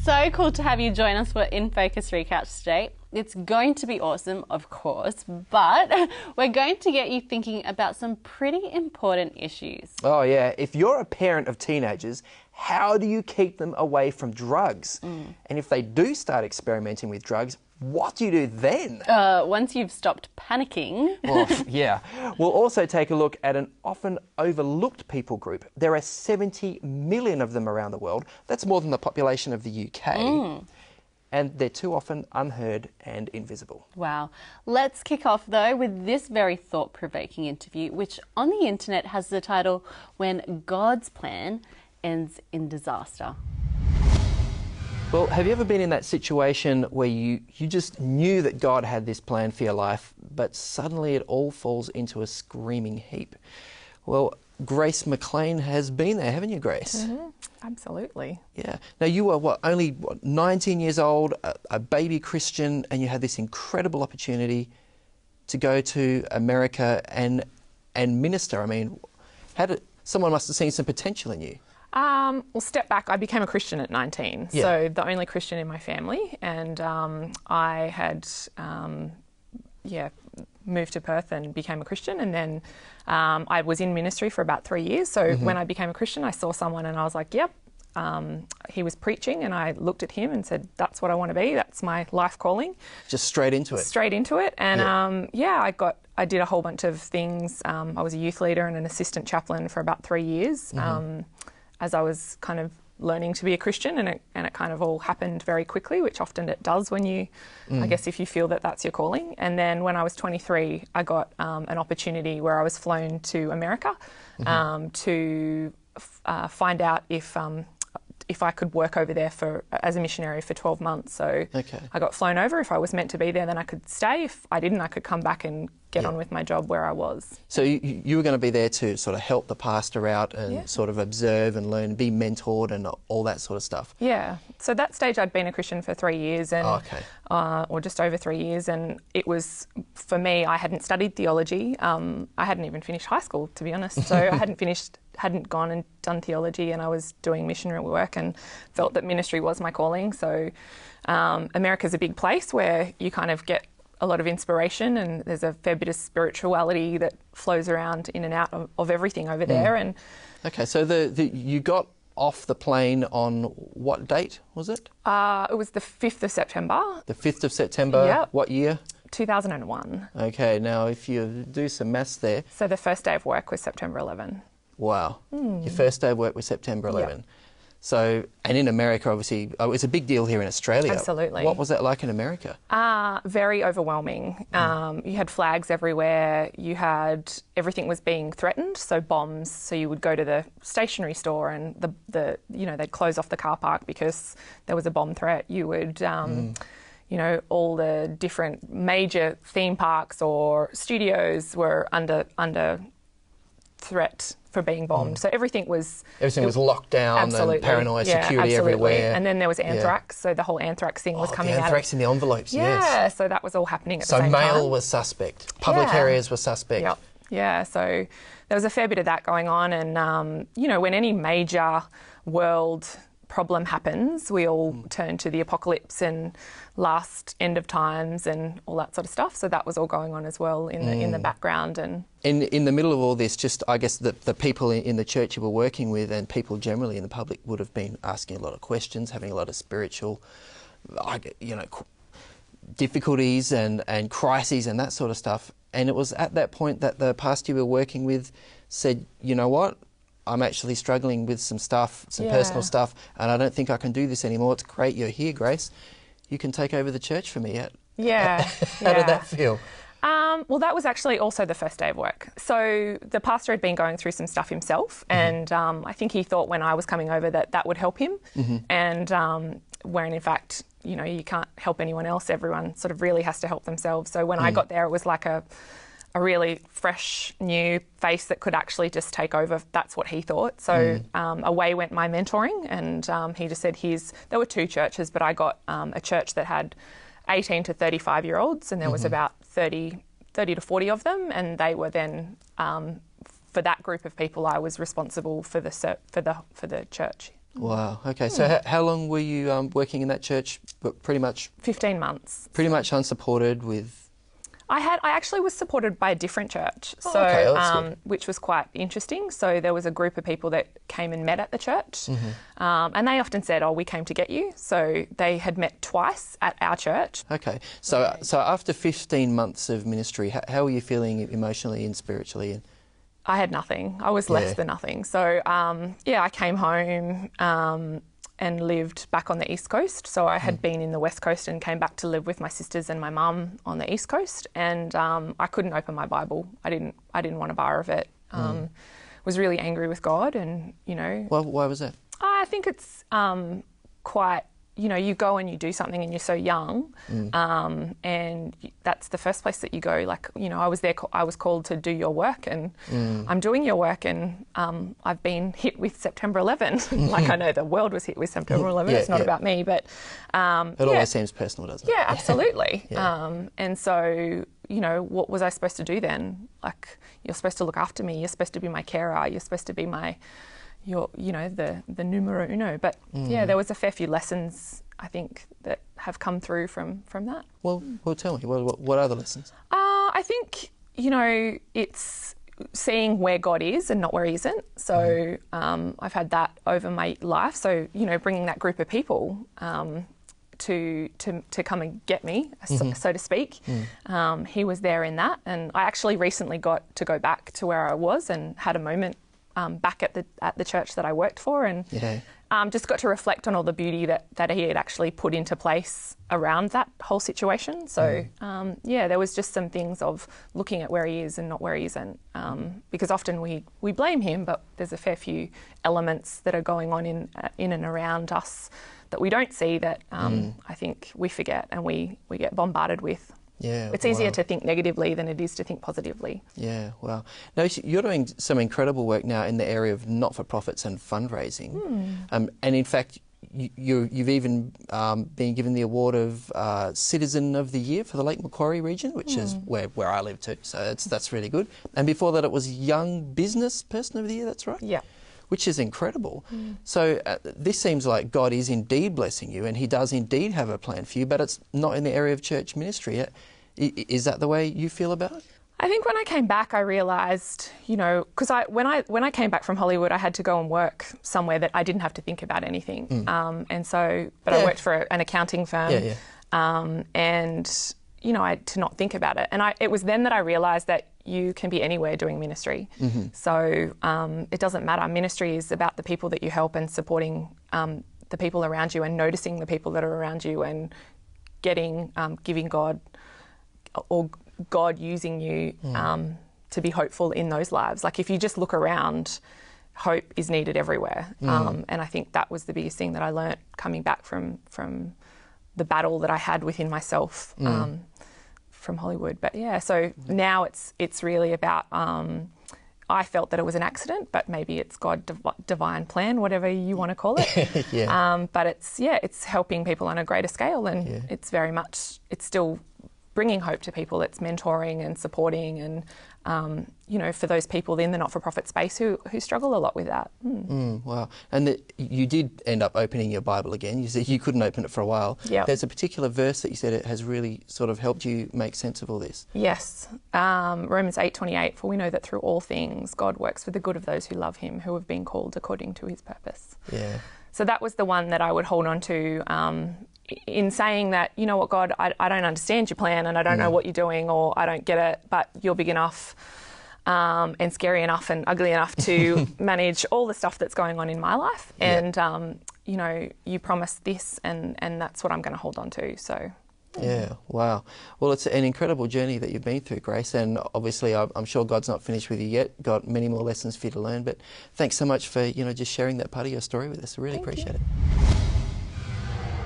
so cool to have you join us for InFocus Recouched today. It's going to be awesome, of course, but we're going to get you thinking about some pretty important issues. Oh yeah, if you're a parent of teenagers, how do you keep them away from drugs? And if they do start experimenting with drugs, what do you do then? Once you've stopped panicking. Well, yeah. We'll also take a look at an often overlooked people group. There are 70 million of them around the world. That's more than the population of the UK. And they're too often unheard and invisible. Wow. Let's kick off, though, with this very thought-provoking interview, which on the internet has the title, When God's Plan Ends in Disaster. Well, have you ever been in that situation where you just knew that God had this plan for your life, but suddenly it all falls into a screaming heap? Well, Grace McLean has been there, haven't you, Grace? Absolutely. Yeah. Now, you were only 19 years old, a baby Christian, and you had this incredible opportunity to go to America and minister. I mean, someone must have seen some potential in you. Well, step back. I became a Christian at 19, Yeah. so the only Christian in my family, and I had, moved to Perth and became a Christian, and then I was in ministry for about 3 years. So when I became a Christian, I saw someone and I was like, yep. He was preaching, and I looked at him and said, that's what I want to be. That's my life calling. Just straight into it. Straight into it. And I did a whole bunch of things. I was a youth leader and an assistant chaplain for about 3 years. As I was kind of learning to be a Christian, and it kind of all happened very quickly, which often it does when you, I guess, if you feel that that's your calling. And then when I was 23, I got an opportunity where I was flown to America to find out if I could work over there as a missionary for 12 months. So I got flown over. If I was meant to be there, then I could stay. If I didn't, I could come back and get on with my job where I was. So you were going to be there to sort of help the pastor out and sort of observe and learn, be mentored and all that sort of stuff. Yeah. So that stage I'd been a Christian for 3 years, and or just over 3 years, and it was, for me, I hadn't studied theology. I hadn't even finished high school, to be honest. So I hadn't gone and done theology, and I was doing missionary work and felt that ministry was my calling. So America's a big place where you kind of get a lot of inspiration, and there's a fair bit of spirituality that flows around in and out of everything over there. And okay, so you got off the plane on what date was it? It was the 5th of September. The 5th of September? Yep. What year? 2001. Okay, now if you do some maths there. So the first day of work was September 11. Wow. Your first day of work was September 11. Yep. So, and in America, obviously, it's a big deal here in Australia. Absolutely. What was that like in America? Very overwhelming. You had flags everywhere. Everything was being threatened. So bombs. So you would go to the stationery store, and they'd close off the car park because there was a bomb threat. You would, all the different major theme parks or studios were under threat for being bombed. So everything was locked down. Absolutely. And paranoia, security everywhere. And then there was anthrax, so the whole anthrax thing was coming out. Anthrax in the envelopes, yes. So that was all happening at the same time. So mail was suspect. Public areas were suspect. Yep. Yeah, so there was a fair bit of that going on, and when any major world problem happens, we all turn to the apocalypse and last end of times and all that sort of stuff. So that was all going on as well in the background. And in the middle of all this, just I guess the people in the church you were working with and people generally in the public would have been asking a lot of questions, having a lot of spiritual, difficulties and crises and that sort of stuff. And it was at that point that the pastor you were working with said, you know what? I'm actually struggling with some stuff, some personal stuff, and I don't think I can do this anymore. It's great you're here, Grace. You can take over the church for me. How did that feel? Well, that was actually also the first day of work. So the pastor had been going through some stuff himself, and I think he thought when I was coming over that would help him. And when in fact, you can't help anyone else. Everyone sort of really has to help themselves. So when I got there, it was like a really fresh, new face that could actually just take over. That's what he thought. So away went my mentoring, and he just said, there were 2 churches, but I got a church that had 18 to 35-year-olds, and there was about 30 to 40 of them, and they were then, for that group of people, I was responsible for the church. Wow. Okay. So how long were you working in that church? But pretty much 15 months. Pretty much unsupported with. I actually was supported by a different church, so okay, that's good. which was quite interesting. So there was a group of people that came and met at the church, and they often said, "Oh, we came to get you." So they had met twice at our church. Okay. So after 15 months of ministry, how were you feeling emotionally and spiritually? I had nothing. I was less than nothing. So I came home and lived back on the East Coast. So I had been in the West Coast and came back to live with my sisters and my mum on the East Coast. And I couldn't open my Bible. I didn't want a bar of it. Was really angry with God, and Why was that? I think it's quite. You go and you do something and you're so young, and that's the first place that you go. Like, I was there, I was called to do your work, and I'm doing your work, and I've been hit with September 11. Like, I know the world was hit with September 11. It's not about me, but... it always seems personal, doesn't it? Yeah, absolutely. And so, what was I supposed to do then? Like, you're supposed to look after me. You're supposed to be my carer. You're supposed to be the numero uno. But there was a fair few lessons, I think, that have come through from that. Well, tell me, what are the lessons? I think, it's seeing where God is and not where he isn't. So I've had that over my life. So, bringing that group of people to come and get me, so to speak. He was there in that. And I actually recently got to go back to where I was and had a moment back at the church that I worked for, and just got to reflect on all the beauty that he had actually put into place around that whole situation. So there was just some things of looking at where he is and not where he isn't, because often we blame him, but there's a fair few elements that are going on in and around us that we don't see that I think we forget and we get bombarded with. Yeah, it's easier to think negatively than it is to think positively. Yeah, wow. Now, you're doing some incredible work now in the area of not-for-profits and fundraising. And in fact, you've even been given the award of Citizen of the Year for the Lake Macquarie region, which is where I live too. So that's really good. And before that, it was Young Business Person of the Year, that's right? Yeah. Which is incredible. So this seems like God is indeed blessing you, and he does indeed have a plan for you, but it's not in the area of church ministry. Is that the way you feel about it? I think when I came back, I realised, because when I came back from Hollywood, I had to go and work somewhere that I didn't have to think about anything. I worked for an accounting firm, and I had to not think about it. And it was then that I realised that you can be anywhere doing ministry. So it doesn't matter. Ministry is about the people that you help and supporting the people around you and noticing the people that are around you and giving God or God using you to be hopeful in those lives. Like, if you just look around, hope is needed everywhere. And I think that was the biggest thing that I learnt coming back from the battle that I had within myself from Hollywood. But so now it's really about, I felt that it was an accident, but maybe it's God's divine plan, whatever you want to call it. But it's helping people on a greater scale, and it's very much, it's still bringing hope to people. It's mentoring and supporting, and for those people in the not-for-profit space who struggle a lot with that. Wow. And you did end up opening your Bible again. You said you couldn't open it for a while. Yep. There's a particular verse that you said it has really sort of helped you make sense of all this. Yes. Romans 8:28, for we know that through all things God works for the good of those who love him, who have been called according to his purpose. Yeah. So that was the one that I would hold on to in saying that, you know what, God, I don't understand your plan, and I don't know what you're doing, or I don't get it, but you're big enough and scary enough and ugly enough to manage all the stuff that's going on in my life. And, you promised this, and that's what I'm going to hold on to. So. Yeah, wow. Well, it's an incredible journey that you've been through, Grace, and obviously I'm sure God's not finished with you yet. Got many more lessons for you to learn, but thanks so much for, just sharing that part of your story with us. I really appreciate it.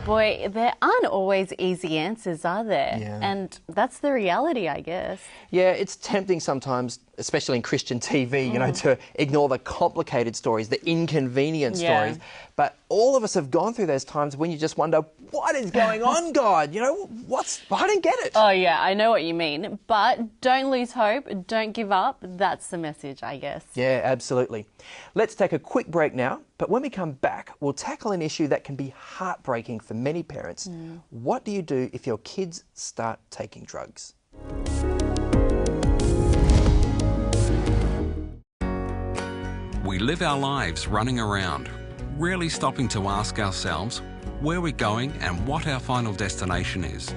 Boy, there aren't always easy answers, are there? Yeah. And that's the reality, I guess. Yeah, it's tempting sometimes, especially in Christian TV, to ignore the complicated stories, the inconvenient stories. But all of us have gone through those times when you just wonder, what is going on, God? You know, I don't get it. Oh, yeah, I know what you mean. But don't lose hope. Don't give up. That's the message, I guess. Yeah, absolutely. Let's take a quick break now. But when we come back, we'll tackle an issue that can be heartbreaking for many parents. What do you do if your kids start taking drugs? We live our lives running around, rarely stopping to ask ourselves where we're going and what our final destination is.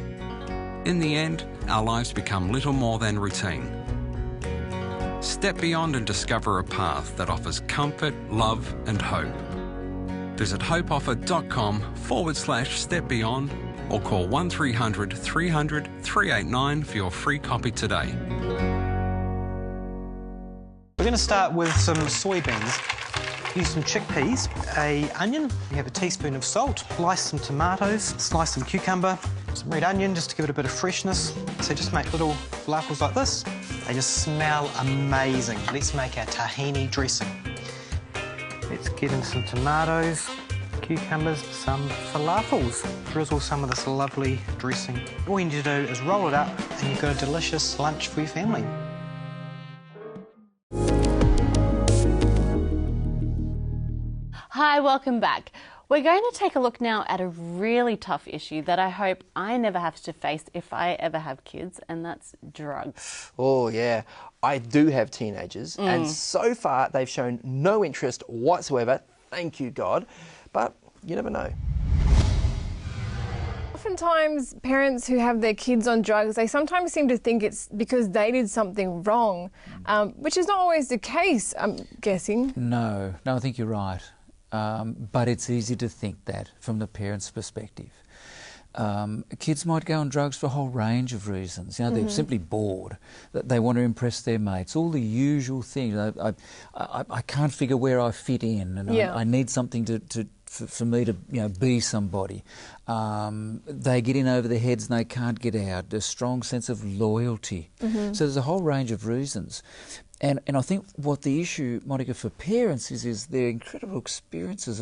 In the end, our lives become little more than routine. Step beyond and discover a path that offers comfort, love and hope. Visit hopeoffer.com/step beyond or call 1300 300 389 for your free copy today. We're going to start with some soybeans. Use some chickpeas, an onion, you have a teaspoon of salt, slice some tomatoes, slice some cucumber, some red onion just to give it a bit of freshness. So just make little falafels like this. They just smell amazing. Let's make our tahini dressing. Let's get in some tomatoes, cucumbers, some falafels. Drizzle some of this lovely dressing. All you need to do is roll it up and you've got a delicious lunch for your family. Hi, welcome back. We're going to take a look now at a really tough issue that I hope I never have to face if I ever have kids, and that's drugs. Oh, yeah. I do have teenagers, and so far they've shown no interest whatsoever. Thank you, God. But you never know. Oftentimes, parents who have their kids on drugs, they sometimes seem to think it's because they did something wrong, which is not always the case, I'm guessing. No, I think you're right. But it's easy to think that from the parent's perspective. Kids might go on drugs for a whole range of reasons. You know, they're simply bored. They want to impress their mates. All the usual things. I can't figure where I fit in, and I need something for me to be somebody. They get in over their heads and they can't get out. A strong sense of loyalty. So there's a whole range of reasons. And I think what the issue, Monica, for parents is their incredible experiences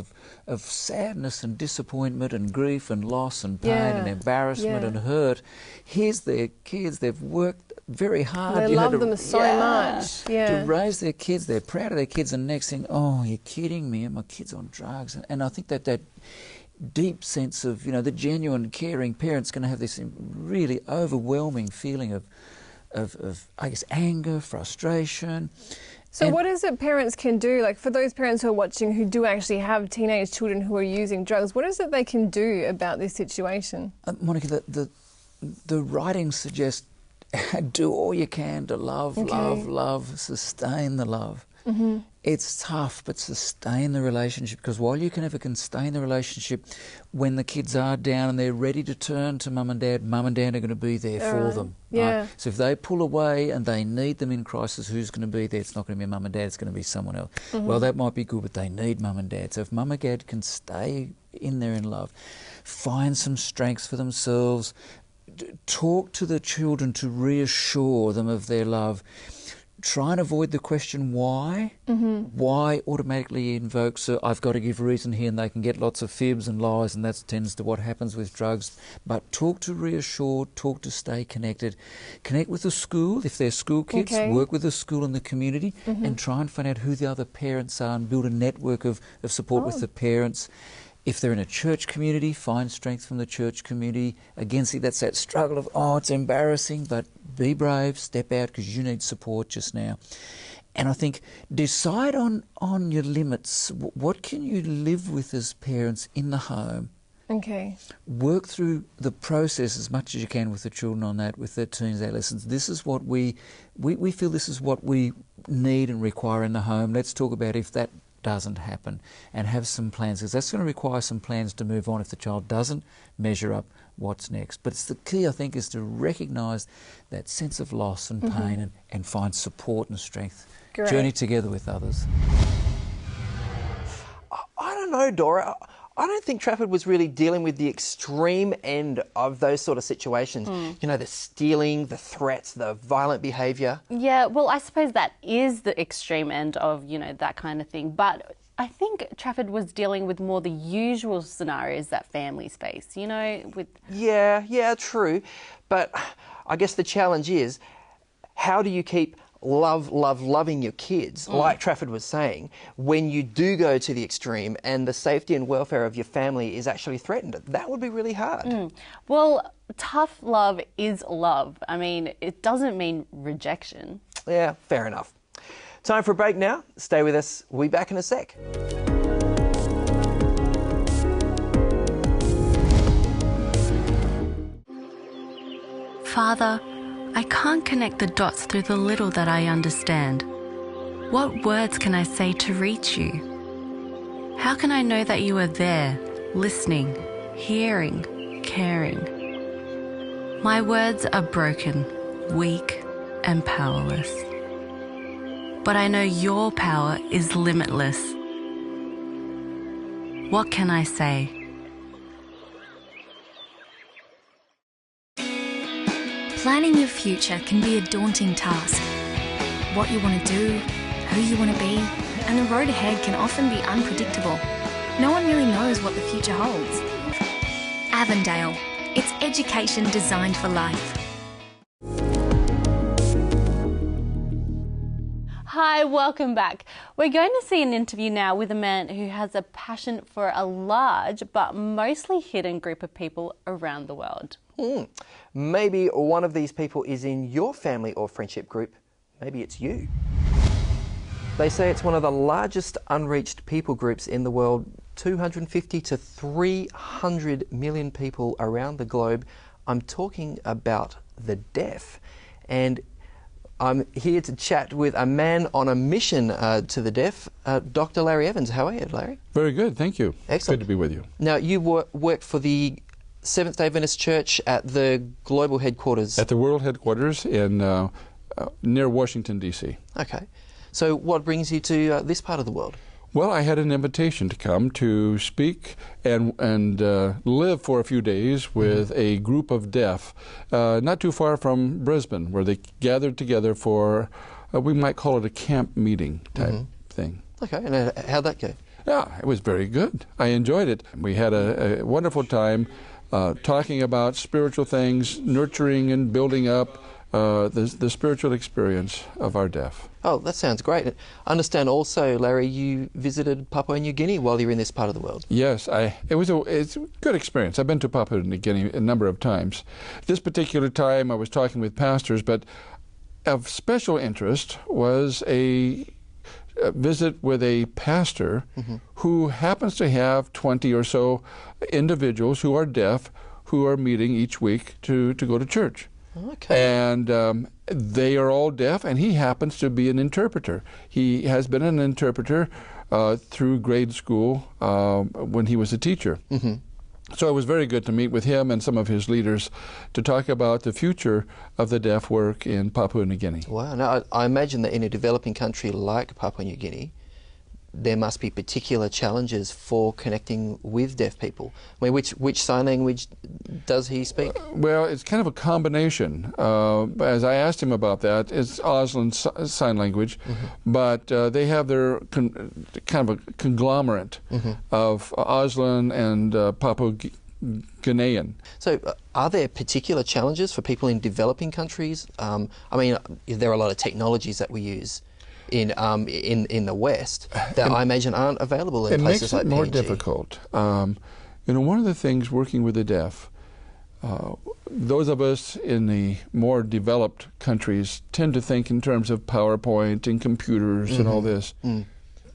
of sadness and disappointment and grief and loss and pain and embarrassment and hurt. Here's their kids, they've worked very hard. They love them so much. To raise their kids, they're proud of their kids, and next thing, oh, you're kidding me, my kid's on drugs. And I think that deep sense of, the genuine caring parent's going to have this really overwhelming feeling of I guess, anger, frustration. So what is it parents can do? Like, for those parents who are watching who do actually have teenage children who are using drugs, what is it they can do about this situation? Monica, the writing suggests do all you can to love, sustain the love. It's tough, but sustain the relationship, because while you can ever sustain the relationship, when the kids are down and they're ready to turn to mum and dad are going to be there for them. Yeah. Right? So if they pull away and they need them in crisis, who's going to be there? It's not going to be mum and dad, it's going to be someone else. Well, that might be good, but they need mum and dad. So if mum and dad can stay in there in love, find some strengths for themselves, talk to the children to reassure them of their love. Try and avoid the question why. Why automatically invokes I've got to give reason here, and they can get lots of fibs and lies, and that tends to what happens with drugs. But talk to reassure, talk to stay connected. Connect with the school, if they're school kids, work with the school and the community, and try and find out who the other parents are and build a network of support with the parents. If they're in a church community, find strength from the church community. Again, see, that's that struggle of, it's embarrassing, but be brave, step out, because you need support just now. And I think decide on your limits. What can you live with as parents in the home? Okay. Work through the process as much as you can with the children on that, with their teens, adolescents. This is what we feel this is what we need and require in the home. Let's talk about if that doesn't happen, and have some plans, because that's going to require some plans to move on if the child doesn't measure up. What's next? But it's the key, I think, is to recognise that sense of loss and pain and find support and strength. Great. Journey together with others. I don't know, Dora. I don't think Trafford was really dealing with the extreme end of those sort of situations. The stealing, the threats, the violent behaviour. Yeah, well, I suppose that is the extreme end of, that kind of thing. But I think Trafford was dealing with more the usual scenarios that families face, you know, with... Yeah, true. But I guess the challenge is, how do you keep loving your kids, like Trafford was saying, when you do go to the extreme and the safety and welfare of your family is actually threatened? That would be really hard. Well, tough love is love. I mean, it doesn't mean rejection. Yeah, fair enough. Time for a break now. Stay with us. We'll be back in a sec. Father, I can't connect the dots through the little that I understand. What words can I say to reach you? How can I know that you are there, listening, hearing, caring? My words are broken, weak, and powerless. But I know your power is limitless. What can I say? Planning your future can be a daunting task. What you want to do, who you want to be, and the road ahead can often be unpredictable. No one really knows what the future holds. Avondale. It's education designed for life. Hi, welcome back. We're going to see an interview now with a man who has a passion for a large but mostly hidden group of people around the world. Maybe one of these people is in your family or friendship group. Maybe it's you. They say it's one of the largest unreached people groups in the world. 250 to 300 million people around the globe. I'm talking about the deaf. And I'm here to chat with a man on a mission to the deaf, Dr. Larry Evans. How are you, Larry? Very good, thank you. Excellent. Good to be with you. Now, you work for the Seventh-day Adventist Church at the global headquarters. At the world headquarters in near Washington, D.C. Okay. So what brings you to this part of the world? Well, I had an invitation to come to speak and live for a few days with a group of deaf, not too far from Brisbane, where they gathered together for, we might call it a camp meeting type thing. Okay, and how'd that go? Yeah, it was very good. I enjoyed it. We had a wonderful time talking about spiritual things, nurturing and building up the spiritual experience of our deaf. Oh, that sounds great. I understand also, Larry, you visited Papua New Guinea while you were in this part of the world. Yes, it's a good experience. I've been to Papua New Guinea a number of times. This particular time I was talking with pastors, but of special interest was a visit with a pastor who happens to have 20 or so individuals who are deaf who are meeting each week to go to church. Okay. And they are all deaf, and he happens to be an interpreter. He has been an interpreter through grade school when he was a teacher. So it was very good to meet with him and some of his leaders to talk about the future of the deaf work in Papua New Guinea. Wow. Now, I imagine that in a developing country like Papua New Guinea, there must be particular challenges for connecting with deaf people. I mean, which sign language does he speak? Well, it's kind of a combination. As I asked him about that, it's Auslan Sign Language, but they have their kind of a conglomerate of Auslan and Papua Guinean. So are there particular challenges for people in developing countries? I mean, there are a lot of technologies that we use in the West that I imagine aren't available in places like PNG. It makes it more difficult. One of the things working with the deaf, those of us in the more developed countries tend to think in terms of PowerPoint and computers and all this.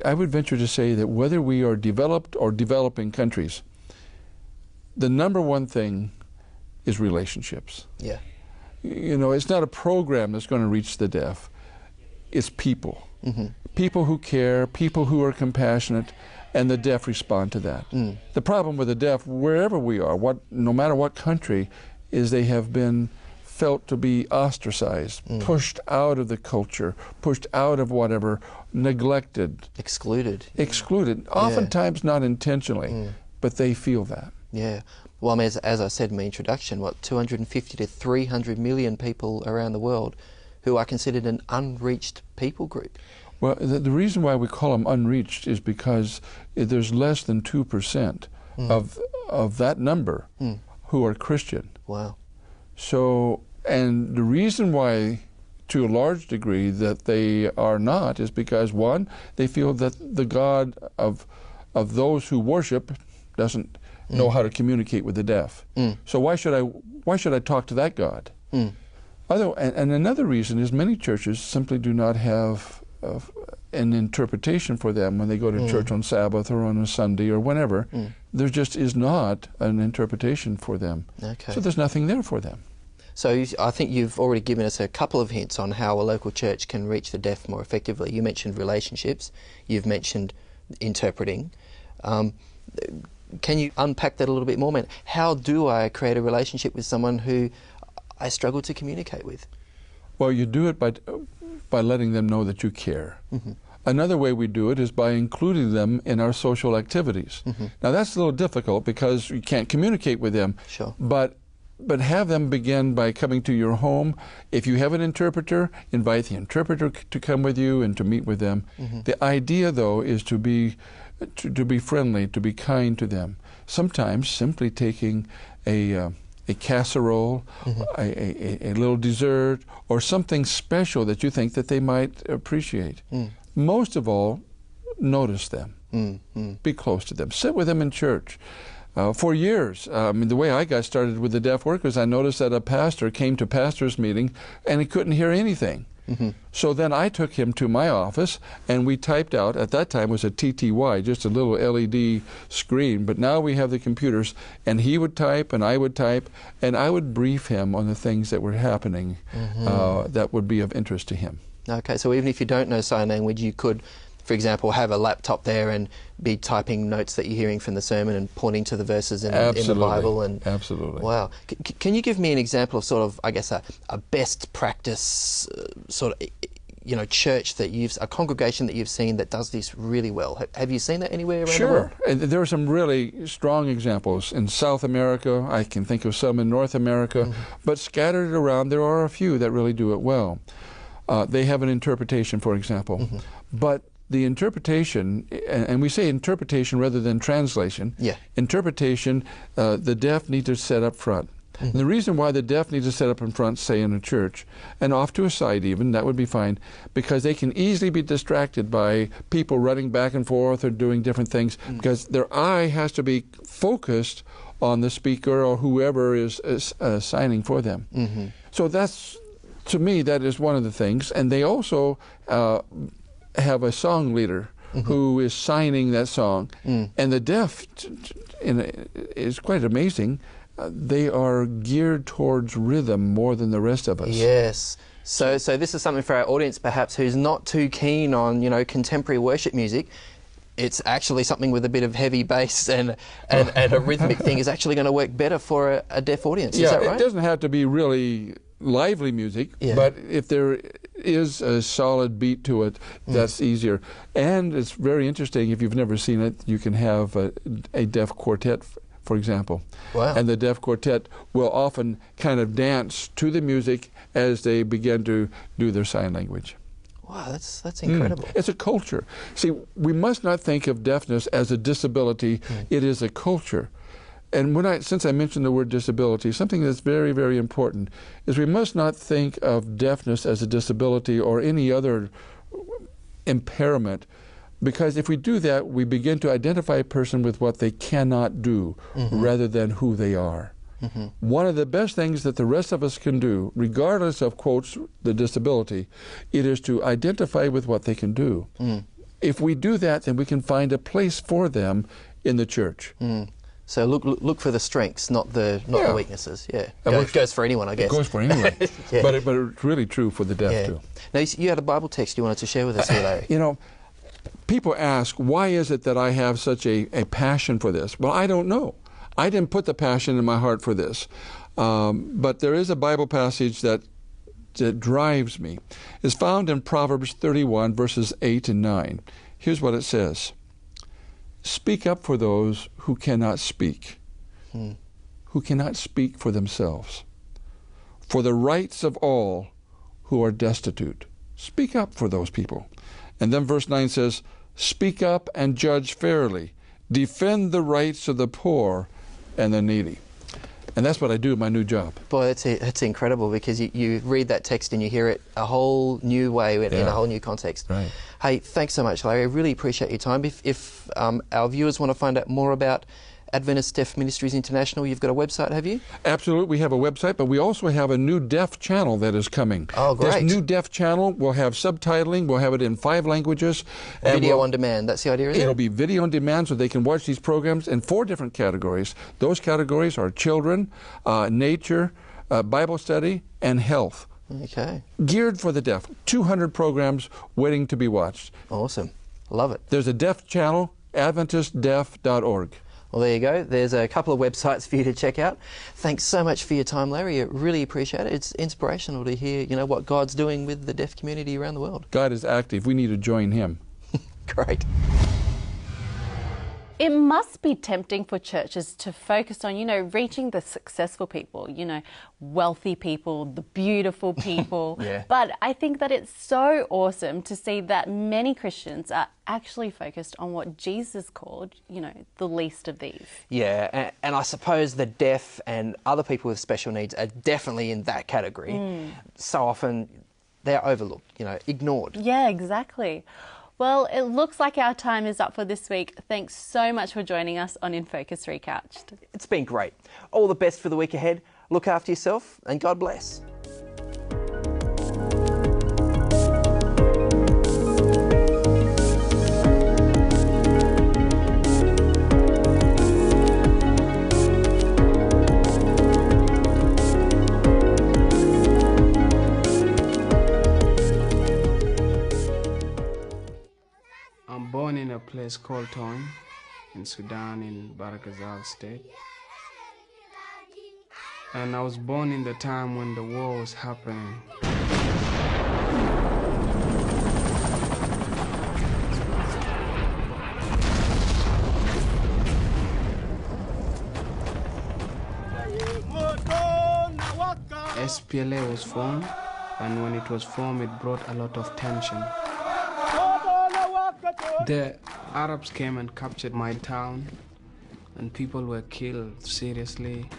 I would venture to say that whether we are developed or developing countries, the number one thing is relationships. Yeah. It's not a program that's going to reach the deaf. It's people. People who care, people who are compassionate, and the deaf respond to that. The problem with the deaf, wherever we are, no matter what country, is they have been felt to be ostracized, pushed out of the culture, pushed out of whatever, neglected. Excluded. Oftentimes not intentionally, but they feel that. Yeah. Well, I mean, as I said in my introduction, 250 to 300 million people around the world who are considered an unreached people group. Well, the reason why we call them unreached is because there's less than 2% of that number who are Christian. Wow. So, and the reason why, to a large degree, that they are not is because, one, they feel that the God of those who worship doesn't know how to communicate with the deaf. So why should I talk to that God? And another reason is many churches simply do not have an interpretation for them when they go to church on Sabbath or on a Sunday or whenever. There just is not an interpretation for them. Okay. So there's nothing there for them. So I think you've already given us a couple of hints on how a local church can reach the deaf more effectively. You mentioned relationships. You've mentioned interpreting. Can you unpack that a little bit more, man? How do I create a relationship with someone who I struggle to communicate with? Well, you do it by letting them know that you care. Another way we do it is by including them in our social activities. Now that's a little difficult because you can't communicate with them. Sure. But have them begin by coming to your home. If you have an interpreter, invite the interpreter to come with you and to meet with them. The idea, though, is to be friendly, to be kind to them. Sometimes simply taking a casserole, a little dessert, or something special that you think that they might appreciate. Most of all, notice them. Be close to them. Sit with them in church. For years, the way I got started with the deaf workers, I noticed that a pastor came to pastor's meeting and he couldn't hear anything. So then I took him to my office and we typed out, at that time it was a TTY, just a little LED screen, but now we have the computers, and he would type and I would type, and I would brief him on the things that were happening that would be of interest to him. Okay, so even if you don't know sign language, you could, for example, have a laptop there and be typing notes that you're hearing from the sermon and pointing to the verses in the Bible. And absolutely. Wow. Can you give me an example of sort of, I guess, a best practice sort of, church that a congregation that you've seen that does this really well? Have you seen that anywhere around the world? Sure. There are some really strong examples in South America. I can think of some in North America, but scattered around, there are a few that really do it well. They have an interpretation, for example, but the interpretation, and we say interpretation rather than translation, interpretation, the deaf need to sit up front. And the reason why the deaf need to sit up in front, say in a church, and off to a side even, that would be fine, because they can easily be distracted by people running back and forth or doing different things, because their eye has to be focused on the speaker or whoever is signing for them. So that's, to me, that is one of the things. And they also have a song leader who is signing that song. And the deaf is quite amazing. They are geared towards rhythm more than the rest of us. Yes. So this is something for our audience perhaps who's not too keen on, contemporary worship music. It's actually something with a bit of heavy bass and a rhythmic thing is actually going to work better for a deaf audience. Is that right? It doesn't have to be really lively music, but if there is a solid beat to it, that's easier. And it's very interesting, if you've never seen it, you can have a deaf quartet, for example. Wow. And the deaf quartet will often kind of dance to the music as they begin to do their sign language. Wow, that's incredible. It's a culture. See, we must not think of deafness as a disability. It is a culture. And since I mentioned the word disability, something that's very, very important is we must not think of deafness as a disability or any other impairment, because if we do that, we begin to identify a person with what they cannot do rather than who they are. One of the best things that the rest of us can do, regardless of, quotes, the disability, it is to identify with what they can do. If we do that, then we can find a place for them in the church. So look for the strengths, not the weaknesses. Yeah, goes for anyone, I guess. It goes for anyone, but it's really true for the deaf too. Now you had a Bible text you wanted to share with us here, Larry. People ask, why is it that I have such a passion for this? Well, I don't know. I didn't put the passion in my heart for this, but there is a Bible passage that drives me. It's found in Proverbs 31, verses 8 and 9. Here's what it says. Speak up for those who cannot speak, who cannot speak for themselves, for the rights of all who are destitute. Speak up for those people. And then verse 9 says, speak up and judge fairly. Defend the rights of the poor and the needy. And that's what I do in my new job. Boy, it's incredible, because you read that text and you hear it a whole new way in a whole new context. Right. Hey, thanks so much, Larry. I really appreciate your time. If our viewers want to find out more about Adventist Deaf Ministries International, you've got a website, have you? Absolutely, we have a website, but we also have a new deaf channel that is coming. Oh, great. This new deaf channel will have subtitling, we'll have it in 5 languages. Video on demand, that's the idea, is it? It'll be video on demand, so they can watch these programs in 4 different categories. Those categories are children, nature, Bible study, and health. Okay. Geared for the deaf. 200 programs waiting to be watched. Awesome. Love it. There's a deaf channel, AdventistDeaf.org. Well, there you go. There's a couple of websites for you to check out. Thanks so much for your time, Larry. I really appreciate it. It's inspirational to hear, what God's doing with the deaf community around the world. God is active. We need to join Him. Great. It must be tempting for churches to focus on, reaching the successful people, wealthy people, the beautiful people. Yeah. But I think that it's so awesome to see that many Christians are actually focused on what Jesus called, the least of these. Yeah, and I suppose the deaf and other people with special needs are definitely in that category. So often they're overlooked, ignored. Yeah, exactly. Well, it looks like our time is up for this week. Thanks so much for joining us on InFocus Recouched. It's been great. All the best for the week ahead. Look after yourself, and God bless. I'm born in a place called Toin in Sudan, in Barakazal state. And I was born in the time when the war was happening. SPLA was formed, and when it was formed, it brought a lot of tension. The Arabs came and captured my town, and people were killed seriously.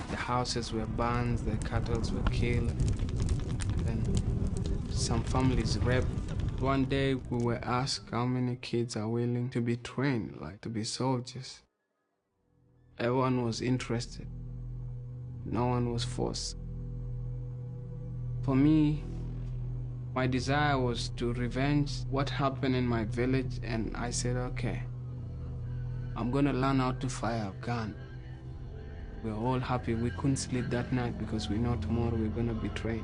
The houses were burned, the cattle were killed, and some families raped. One day we were asked how many kids are willing to be trained, to be soldiers. Everyone was interested. No one was forced. For me, my desire was to revenge what happened in my village, and I said, okay, I'm gonna learn how to fire a gun. We were all happy. We couldn't sleep that night because we know tomorrow we're gonna be trained.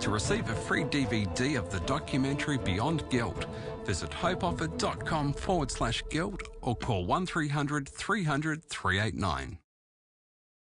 To receive a free DVD of the documentary Beyond Guilt, visit hopeoffer.com/guilt or call 1300 300 389.